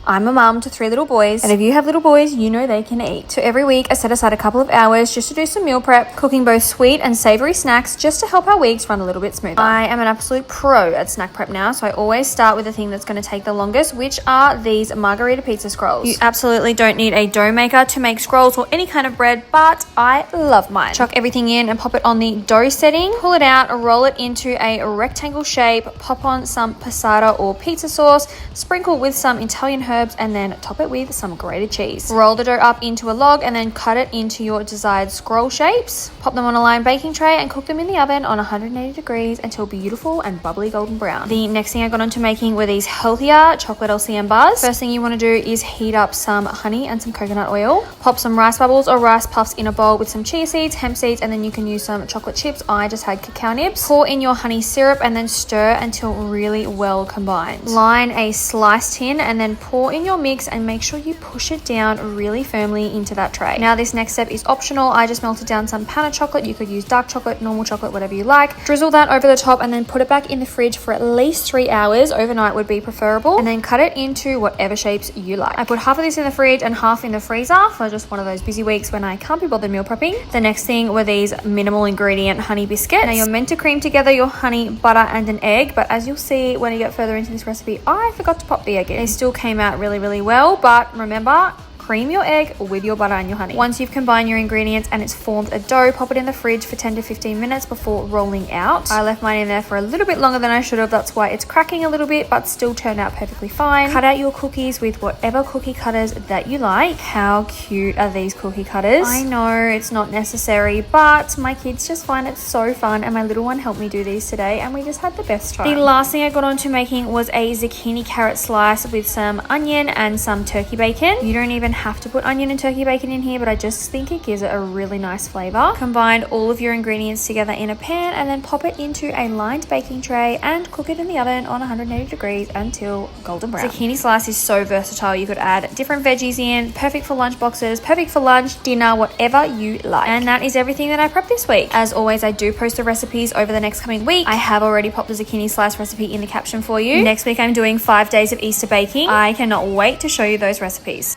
I'm a mum to 3 little boys, and if you have little boys, you know they can eat. So every week I set aside a couple of hours just to do some meal prep, cooking both sweet and savory snacks just to help our weeks run a little bit smoother. I am an absolute pro at snack prep now, so I always start with the thing that's going to take the longest, which are these margarita pizza scrolls. You absolutely don't need a dough maker to make scrolls or any kind of bread, but I love mine. Chuck everything in and pop it on the dough setting, pull it out, roll it into a rectangle shape, pop on some passata or pizza sauce, sprinkle with some Italian herbs, and then top it with some grated cheese. Roll the dough up into a log and then cut it into your desired scroll shapes. Pop them on a lined baking tray and cook them in the oven on 180 degrees until beautiful and bubbly golden brown. The next thing I got onto making were these healthier chocolate LCM bars. First thing you want to do is heat up some honey and some coconut oil. Pop some rice bubbles or rice puffs in a bowl with some chia seeds, hemp seeds, and then you can use some chocolate chips. I just had cacao nibs. Pour in your honey syrup and then stir until really well combined. Line a sliced tin and then pour in your mix and make sure you push it down really firmly into that tray. Now this next step is optional. I just melted down some panna chocolate. You could use dark chocolate, normal chocolate, whatever you like. Drizzle that over the top and then put it back in the fridge for at least 3 hours. Overnight would be preferable. And then cut it into whatever shapes you like. I put half of this in the fridge and half in the freezer for just one of those busy weeks when I can't be bothered meal prepping. The next thing were these minimal ingredient honey biscuits. Now you're meant to cream together your honey, butter, and an egg, but as you'll see when you get further into this recipe, I forgot to pop the egg in. They still came out really well, but remember, cream your egg with your butter and your honey. Once you've combined your ingredients and it's formed a dough, pop it in the fridge for 10 to 15 minutes before rolling out. I left mine in there for a little bit longer than I should have. That's why it's cracking a little bit, but still turned out perfectly fine. Cut out your cookies with whatever cookie cutters that you like. How cute are these cookie cutters? I know it's not necessary, but my kids just find it so fun, and my little one helped me do these today, and we just had the best time. The last thing I got onto making was a zucchini carrot slice with some onion and some turkey bacon. You don't even have to put onion and turkey bacon in here, but I just think it gives it a really nice flavor. Combine all of your ingredients together in a pan and then pop it into a lined baking tray and cook it in the oven on 180 degrees until golden brown. Zucchini slice is so versatile. You could add different veggies in, perfect for lunch boxes, perfect for lunch, dinner, whatever you like. And that is everything that I prepped this week. As always, I do post the recipes over the next coming week. I have already popped the zucchini slice recipe in the caption for you. Next week I'm doing 5 days of Easter baking. I cannot wait to show you those recipes.